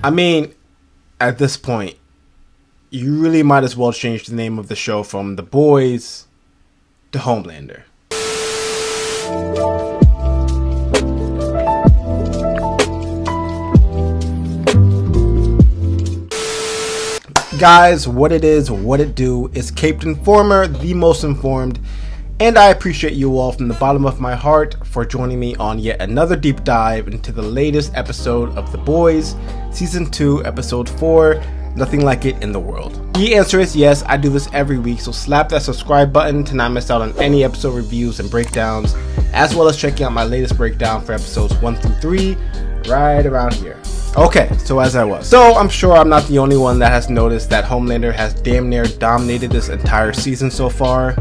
I mean, at this point, you really might as well change the name of the show from The Boys to Homelander. Guys, what it is, what it do, is Caped Informer, the most informed, and I appreciate you all from the bottom of my heart for joining me on yet another deep dive into the latest episode of The Boys, Season 2, Episode 4, Nothing Like It in the World. The answer is yes, I do this every week, so slap that subscribe button to not miss out on any episode reviews and breakdowns, as well as checking out my latest breakdown for episodes 1 through 3, right around here. Okay, so as I was. So I'm sure I'm not the only one that has noticed that Homelander has damn near dominated this entire season so far,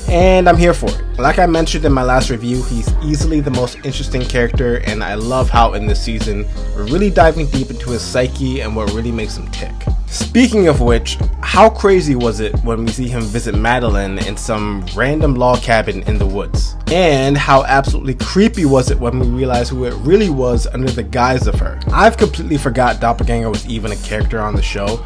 and I'm here for it. Like I mentioned in my last review, he's easily the most interesting character, and I love how in this season we're really diving deep into his psyche and what really makes him tick. Speaking of which, how crazy was it when we see him visit Madeline in some random log cabin in the woods? And how absolutely creepy was it when we realized who it really was under the guise of her? I've completely forgot Doppelganger was even a character on the show,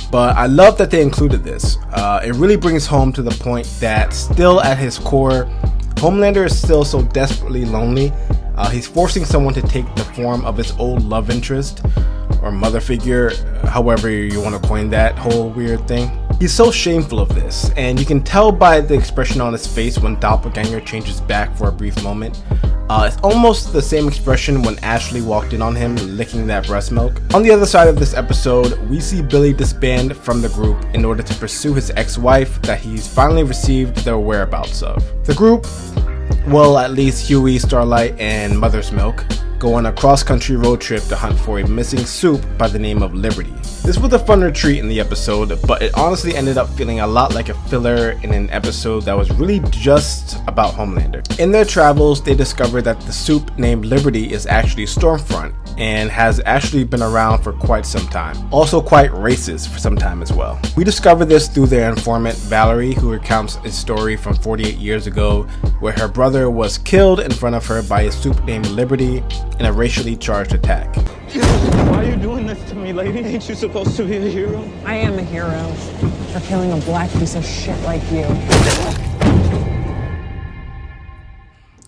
but I love that they included this. It really brings home to the point that still at his core, Homelander is still so desperately lonely. He's forcing someone to take the form of his old love interest, or mother figure, however you want to coin that whole weird thing. He's so shameful of this, and you can tell by the expression on his face when Doppelganger changes back for a brief moment. It's almost the same expression when Ashley walked in on him licking that breast milk. On the other side of this episode, we see Billy disband from the group in order to pursue his ex-wife that he's finally received the whereabouts of. The group, well, at least Huey, Starlight, and Mother's Milk, go on a cross-country road trip to hunt for a missing soup by the name of Liberty. This was a fun retreat in the episode, but it honestly ended up feeling a lot like a filler in an episode that was really just about Homelander. In their travels, they discover that the soup named Liberty is actually Stormfront, and has actually been around for quite some time. Also quite racist for some time as well. We discover this through their informant Valerie, who recounts a story from 48 years ago where her brother was killed in front of her by a soup named Liberty in a racially charged attack. Why are you doing this to me, lady? Ain't you supposed to be a hero? I am a hero for killing a black piece of shit like you.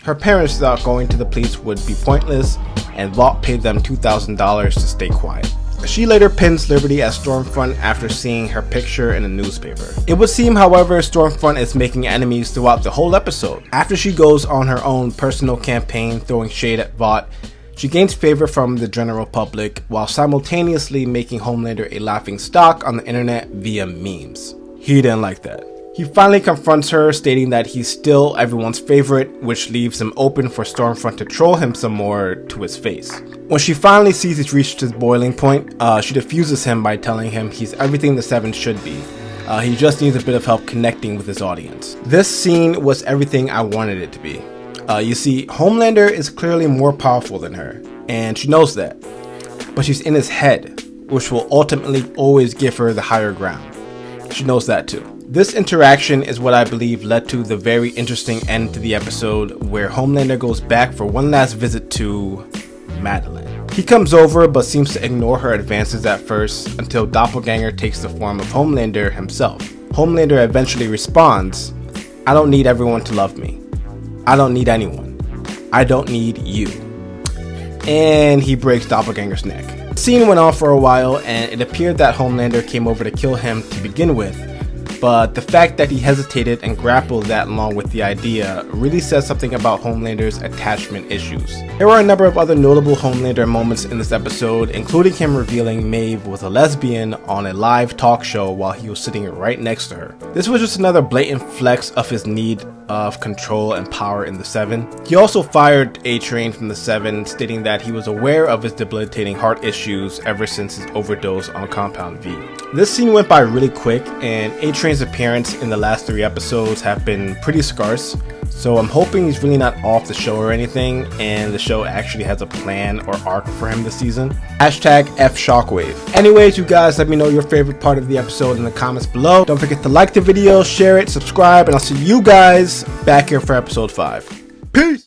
Her parents thought going to the police would be pointless, and Vought paid them $2,000 to stay quiet. She later pins Liberty as Stormfront after seeing her picture in a newspaper. It would seem, however, Stormfront is making enemies throughout the whole episode. After she goes on her own personal campaign throwing shade at Vought, she gains favor from the general public while simultaneously making Homelander a laughing stock on the internet via memes. He didn't like that. He finally confronts her, stating that he's still everyone's favorite, which leaves him open for Stormfront to troll him some more to his face. When she finally sees he's reached his boiling point, she diffuses him by telling him he's everything the Seven should be. He just needs a bit of help connecting with his audience. This scene was everything I wanted it to be. You see, Homelander is clearly more powerful than her, and she knows that. But she's in his head, which will ultimately always give her the higher ground. She knows that too. This interaction is what I believe led to the very interesting end to the episode, where Homelander goes back for one last visit to Madeline. He comes over but seems to ignore her advances at first until Doppelganger takes the form of Homelander himself. Homelander eventually responds, "I don't need everyone to love me. I don't need anyone. I don't need you." And he breaks Doppelganger's neck. The scene went on for a while, and it appeared that Homelander came over to kill him to begin with, but the fact that he hesitated and grappled that long with the idea really says something about Homelander's attachment issues. There were a number of other notable Homelander moments in this episode, including him revealing Maeve was a lesbian on a live talk show while he was sitting right next to her. This was just another blatant flex of his need of control and power in the Seven. He also fired A-Train from the Seven, stating that he was aware of his debilitating heart issues ever since his overdose on Compound V. This scene went by really quick, and A-Train's appearance in the last 3 episodes have been pretty scarce, so I'm hoping he's really not off the show or anything, and the show actually has a plan or arc for him this season. Hashtag F Shockwave. Anyways, you guys, let me know your favorite part of the episode in the comments below. Don't forget to like the video, share it, subscribe, and I'll see you guys back here for episode 5. Peace!